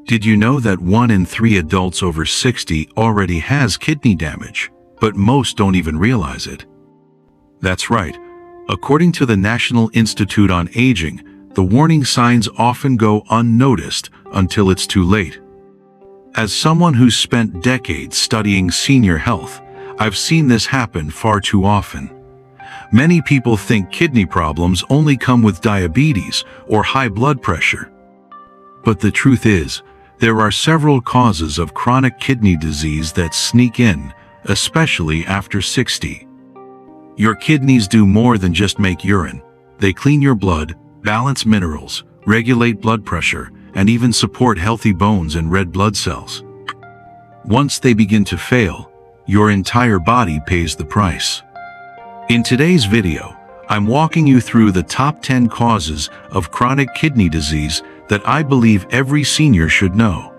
Did you know that 1 in 3 adults over 60 already has kidney damage, but most don't even realize it? That's right. According to the National Institute on Aging, the warning signs often go unnoticed until it's too late. As someone who's spent decades studying senior health, I've seen this happen far too often. Many people think kidney problems only come with diabetes or high blood pressure. But the truth is, there are several causes of chronic kidney disease that sneak in, especially after 60. Your kidneys do more than just make urine. They clean your blood, balance minerals, regulate blood pressure, and even support healthy bones and red blood cells. Once they begin to fail, your entire body pays the price. In today's video, I'm walking you through the top 10 causes of chronic kidney disease that I believe every senior should know.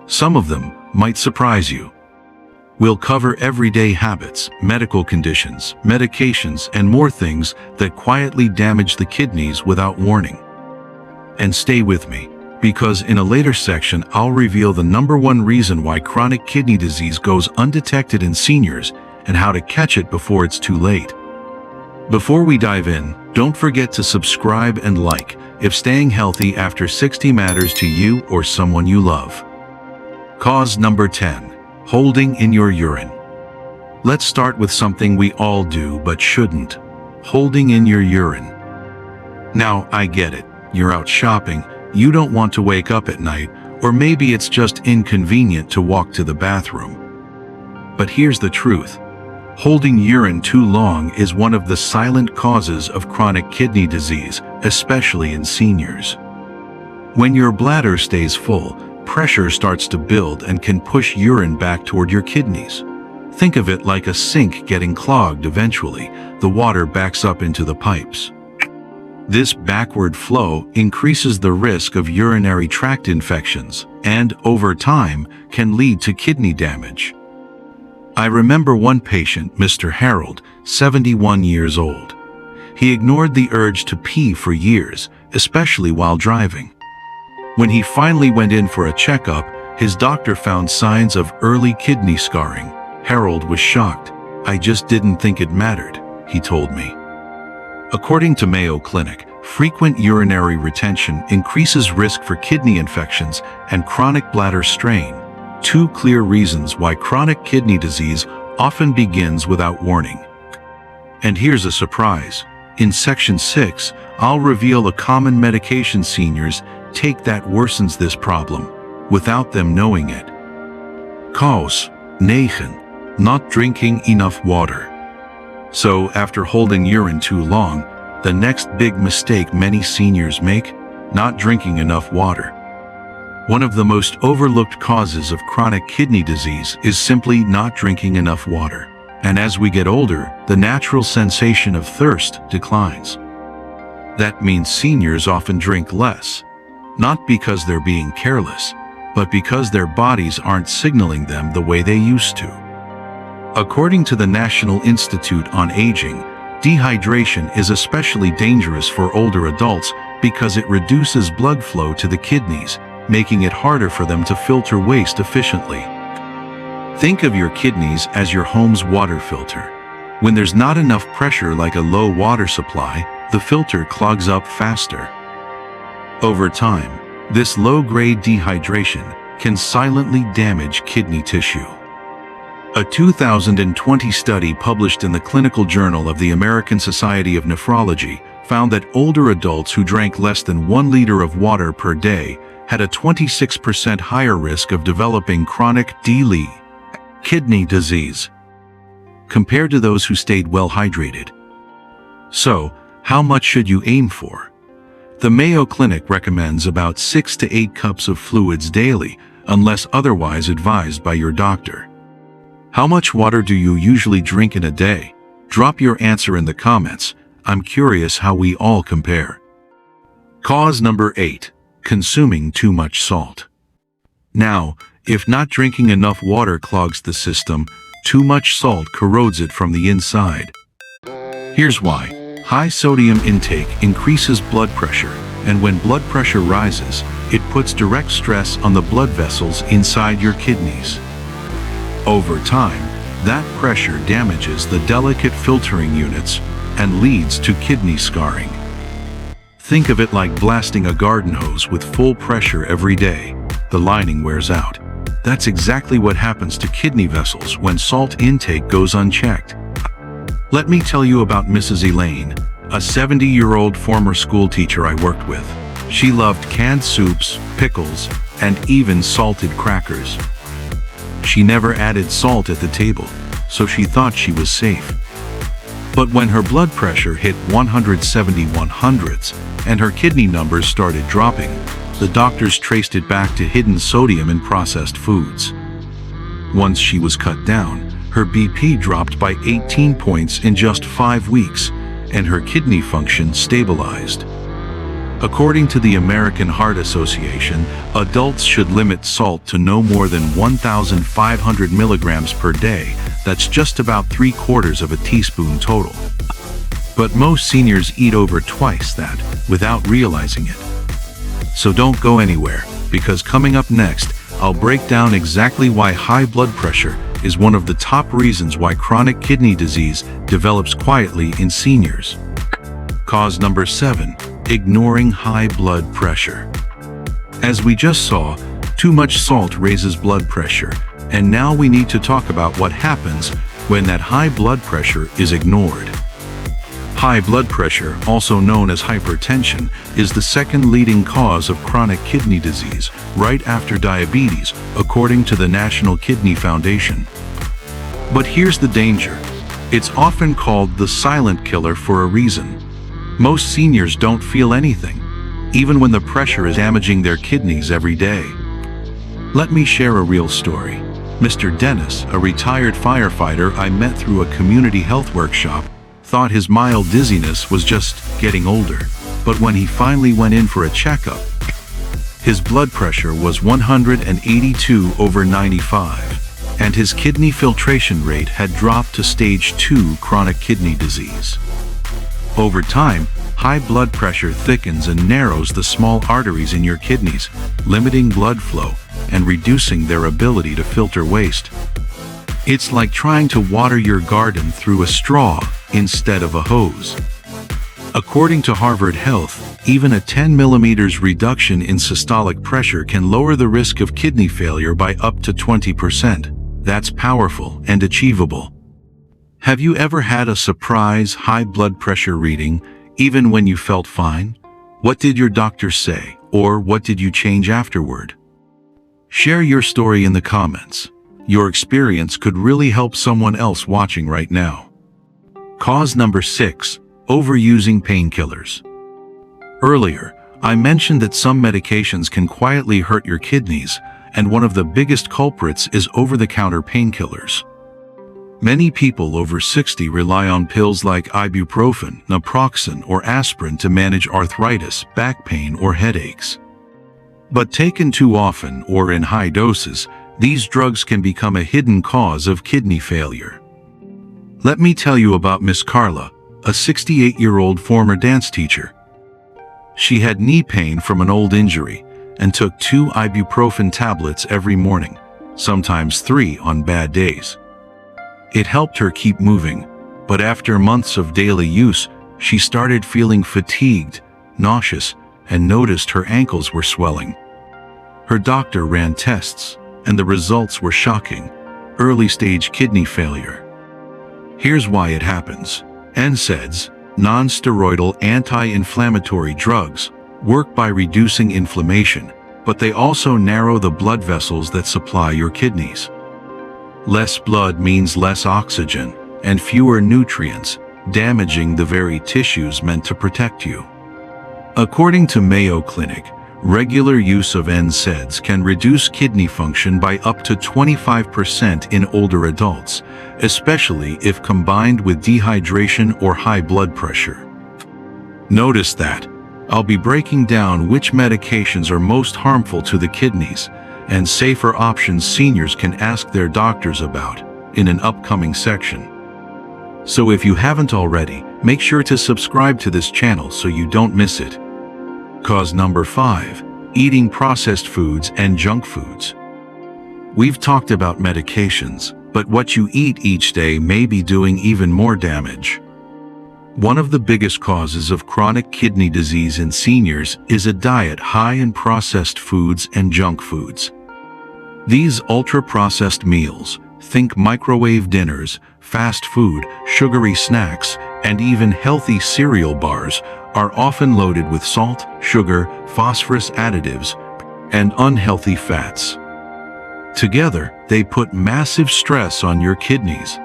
Some of them might surprise you. We'll cover everyday habits, medical conditions, medications, and more things that quietly damage the kidneys without warning. And stay with me, because in a later section I'll reveal the #1 reason why chronic kidney disease goes undetected in seniors and how to catch it before it's too late. Before we dive in, don't forget to subscribe and like if staying healthy after 60 matters to you or someone you love. Cause number 10. Holding in your urine. Let's start with something we all do but shouldn't. Holding in your urine. Now, I get it. You're out shopping, you don't want to wake up at night, or maybe it's just inconvenient to walk to the bathroom. But here's the truth. Holding urine too long is one of the silent causes of chronic kidney disease, especially in seniors. When your bladder stays full, pressure starts to build and can push urine back toward your kidneys. Think of it like a sink getting clogged eventually. The water backs up into the pipes. This backward flow increases the risk of urinary tract infections and, over time, can lead to kidney damage. I remember one patient, Mr. Harold, 71 years old. He ignored the urge to pee for years, especially while driving. When he finally went in for a checkup, his doctor found signs of early kidney scarring. Harold was shocked. "I just didn't think it mattered," he told me. According to Mayo Clinic, frequent urinary retention increases risk for kidney infections and chronic bladder strain. Two clear reasons why chronic kidney disease often begins without warning. And here's a surprise. In Section 6, I'll reveal a common medication seniors take that worsens this problem, without them knowing it. Cause 9. Not drinking enough water. So, after holding urine too long, the next big mistake many seniors make, not drinking enough water. One of the most overlooked causes of chronic kidney disease is simply not drinking enough water. And as we get older, the natural sensation of thirst declines. That means seniors often drink less, not because they're being careless, but because their bodies aren't signaling them the way they used to. According to the National Institute on Aging, dehydration is especially dangerous for older adults because it reduces blood flow to the kidneys, making it harder for them to filter waste efficiently. Think of your kidneys as your home's water filter. When there's not enough pressure, like a low water supply, the filter clogs up faster. Over time, this low-grade dehydration can silently damage kidney tissue. A 2020 study published in the Clinical Journal of the American Society of Nephrology found that older adults who drank less than 1 liter of water per day had a 26% higher risk of developing chronic kidney disease compared to those who stayed well hydrated. So, how much should you aim for? The Mayo Clinic recommends about 6 to 8 cups of fluids daily, unless otherwise advised by your doctor. How much water do you usually drink in a day? Drop your answer in the comments. I'm curious how we all compare. Cause number 8. Consuming too much salt. Now, if not drinking enough water clogs the system, too much salt corrodes it from the inside. Here's why. High sodium intake increases blood pressure, and when blood pressure rises, it puts direct stress on the blood vessels inside your kidneys. Over time, that pressure damages the delicate filtering units and leads to kidney scarring. Think of it like blasting a garden hose with full pressure every day. The lining wears out. That's exactly what happens to kidney vessels when salt intake goes unchecked. Let me tell you about Mrs. Elaine, a 70-year-old former school teacher I worked with. She loved canned soups, pickles, and even salted crackers. She never added salt at the table, so she thought she was safe. But when her blood pressure hit 170/100s and her kidney numbers started dropping, the doctors traced it back to hidden sodium in processed foods. Once she was cut down, her BP dropped by 18 points in just 5 weeks, and her kidney function stabilized. According to the American Heart Association, adults should limit salt to no more than 1,500 milligrams per day. That's just about 3/4 of a teaspoon total. But most seniors eat over twice that without realizing it. So don't go anywhere, because coming up next, I'll break down exactly why high blood pressure is one of the top reasons why chronic kidney disease develops quietly in seniors. Cause number 7, ignoring high blood pressure. As we just saw, too much salt raises blood pressure, and now we need to talk about what happens when that high blood pressure is ignored. High blood pressure, also known as hypertension, is the second leading cause of chronic kidney disease, right after diabetes, according to the National Kidney Foundation. But here's the danger. It's often called the silent killer for a reason. Most seniors don't feel anything, even when the pressure is damaging their kidneys every day. Let me share a real story. Mr. Dennis, a retired firefighter I met through a community health workshop, thought his mild dizziness was just getting older. But when he finally went in for a checkup, his blood pressure was 182/95, and his kidney filtration rate had dropped to stage 2 chronic kidney disease. Over time, high blood pressure thickens and narrows the small arteries in your kidneys, limiting blood flow and reducing their ability to filter waste. It's like trying to water your garden through a straw instead of a hose. According to Harvard Health, even a 10 millimeters reduction in systolic pressure can lower the risk of kidney failure by up to 20%. That's powerful and achievable. Have you ever had a surprise high blood pressure reading, even when you felt fine? What did your doctor say, or what did you change afterward? Share your story in the comments. Your experience could really help someone else watching right now. Cause number 6, overusing painkillers. Earlier, I mentioned that some medications can quietly hurt your kidneys, and one of the biggest culprits is over-the-counter painkillers. Many people over 60 rely on pills like ibuprofen, naproxen, or aspirin to manage arthritis, back pain, or headaches. But taken too often or in high doses, these drugs can become a hidden cause of kidney failure. Let me tell you about Miss Carla, a 68-year-old former dance teacher. She had knee pain from an old injury and took 2 ibuprofen tablets every morning, sometimes 3 on bad days. It helped her keep moving, but after months of daily use, she started feeling fatigued, nauseous, and noticed her ankles were swelling. Her doctor ran tests, and the results were shocking: early-stage kidney failure. Here's why it happens. NSAIDs, non-steroidal anti-inflammatory drugs, work by reducing inflammation, but they also narrow the blood vessels that supply your kidneys. Less blood means less oxygen and fewer nutrients, damaging the very tissues meant to protect you. According to Mayo Clinic, regular use of NSAIDs can reduce kidney function by up to 25% in older adults, especially if combined with dehydration or high blood pressure. Notice that I'll be breaking down which medications are most harmful to the kidneys and safer options seniors can ask their doctors about in an upcoming section. So if you haven't already, make sure to subscribe to this channel so you don't miss it. Cause number 5. Eating processed foods and junk foods. We've talked about medications, but what you eat each day may be doing even more damage. One of the biggest causes of chronic kidney disease in seniors is a diet high in processed foods and junk foods. These ultra-processed meals, think microwave dinners, fast food, sugary snacks, and even healthy cereal bars, are often loaded with salt, sugar, phosphorus additives, and unhealthy fats. Together, they put massive stress on your kidneys.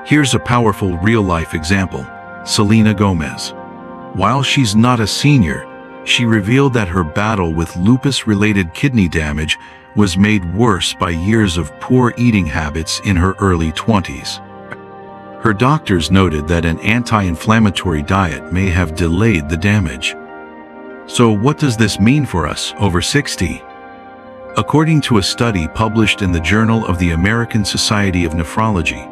Here's a powerful real-life example: Selena Gomez. While she's not a senior, she revealed that her battle with lupus-related kidney damage was made worse by years of poor eating habits in her early 20s. Her doctors noted that an anti-inflammatory diet may have delayed the damage. So what does this mean for us over 60? According to a study published in the Journal of the American Society of Nephrology,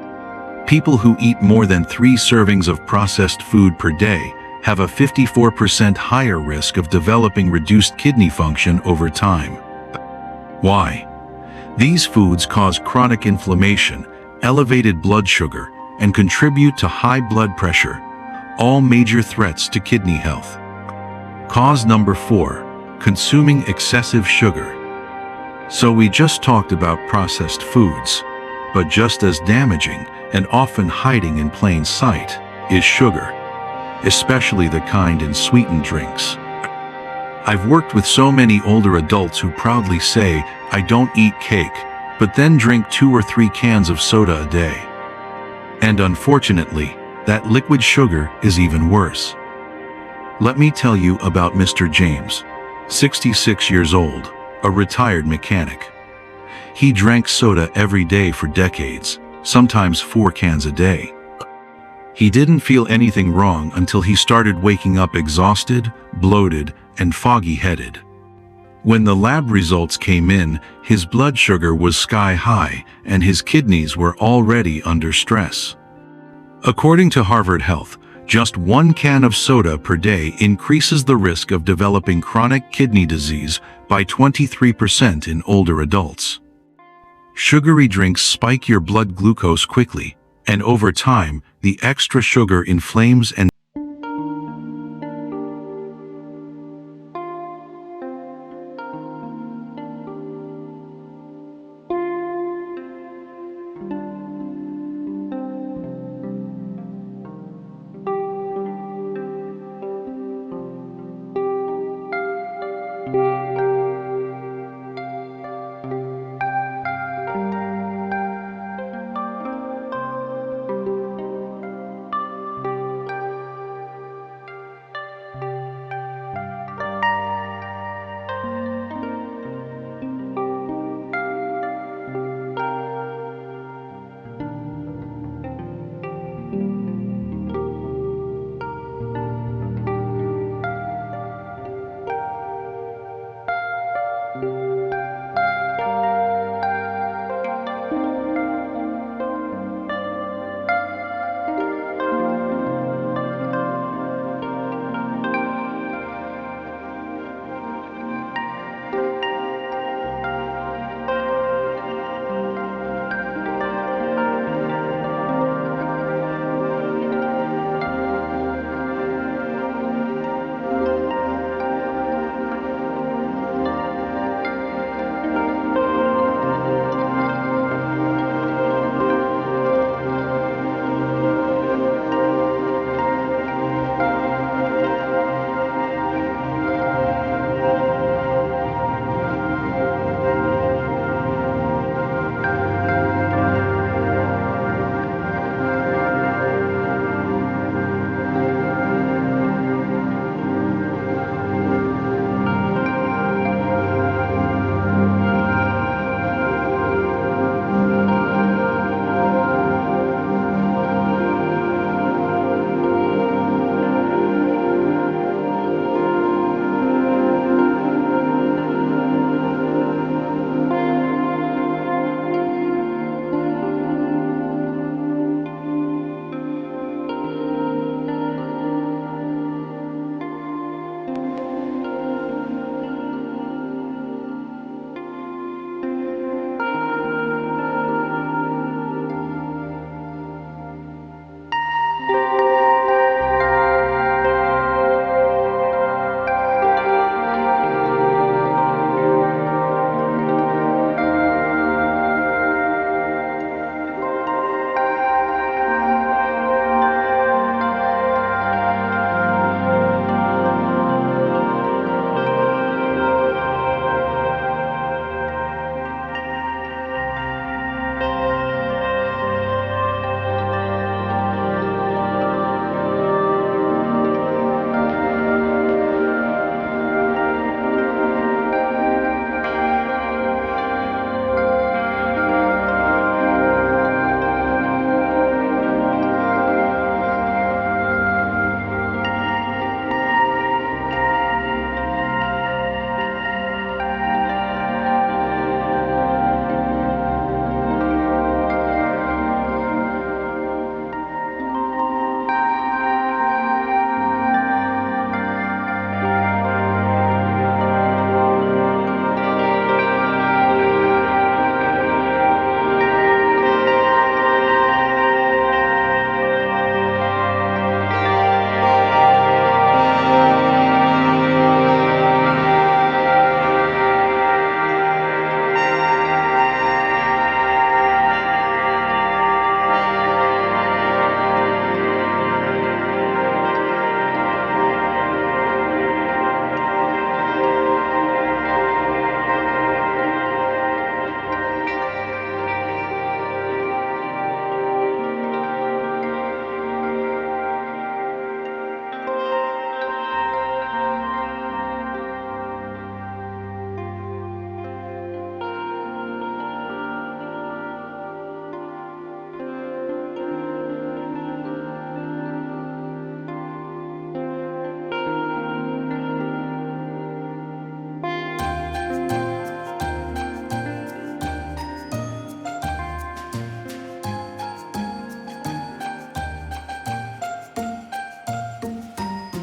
people who eat more than 3 servings of processed food per day have a 54% higher risk of developing reduced kidney function over time. Why? These foods cause chronic inflammation, elevated blood sugar, and contribute to high blood pressure, all major threats to kidney health. Cause number 4. Consuming excessive sugar. So we just talked about processed foods, but just as damaging and often hiding in plain sight is sugar, especially the kind in sweetened drinks. I've worked with so many older adults who proudly say, "I don't eat cake," but then drink 2 or 3 cans of soda a day. And unfortunately, that liquid sugar is even worse. Let me tell you about Mr. James, 66 years old, a retired mechanic. He drank soda every day for decades, sometimes 4 cans a day. He didn't feel anything wrong until he started waking up exhausted, bloated, and foggy-headed. When the lab results came in, his blood sugar was sky high, and his kidneys were already under stress. According to Harvard Health, just 1 can of soda per day increases the risk of developing chronic kidney disease by 23% in older adults. Sugary drinks spike your blood glucose quickly, and over time, the extra sugar inflames and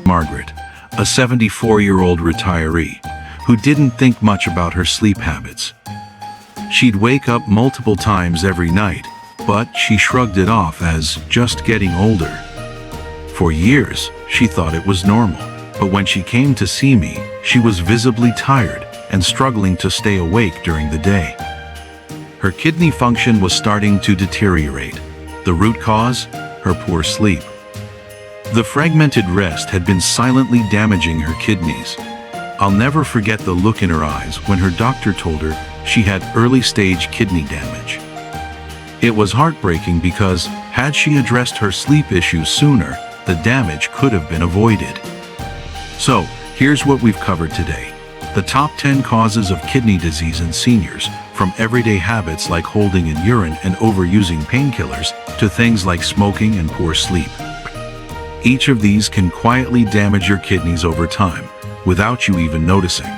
Margaret, a 74-year-old retiree, who didn't think much about her sleep habits. She'd wake up multiple times every night, but she shrugged it off as just getting older. For years, she thought it was normal, but when she came to see me, she was visibly tired and struggling to stay awake during the day. Her kidney function was starting to deteriorate. The root cause? Her poor sleep. The fragmented rest had been silently damaging her kidneys. I'll never forget the look in her eyes when her doctor told her she had early-stage kidney damage. It was heartbreaking because, had she addressed her sleep issues sooner, the damage could have been avoided. So, here's what we've covered today. The top 10 causes of kidney disease in seniors, from everyday habits like holding in urine and overusing painkillers, to things like smoking and poor sleep. Each of these can quietly damage your kidneys over time, without you even noticing.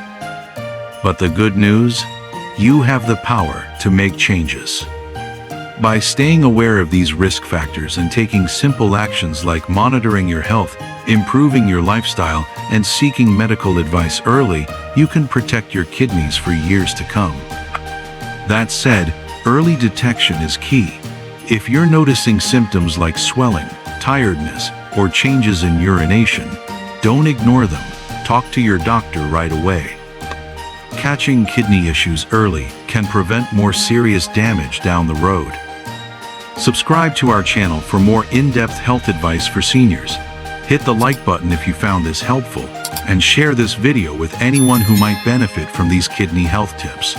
But the good news? You have the power to make changes. By staying aware of these risk factors and taking simple actions like monitoring your health, improving your lifestyle, and seeking medical advice early, you can protect your kidneys for years to come. That said, early detection is key. If you're noticing symptoms like swelling, tiredness, or changes in urination, don't ignore them. Talk to your doctor right away. Catching kidney issues early can prevent more serious damage down the road. Subscribe to our channel for more in-depth health advice for seniors. Hit the like button if you found this helpful, and share this video with anyone who might benefit from these kidney health tips.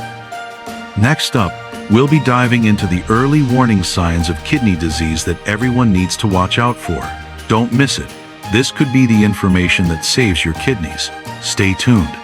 Next up, we'll be diving into the early warning signs of kidney disease that everyone needs to watch out for. Don't miss it. This could be the information that saves your kidneys. Stay tuned.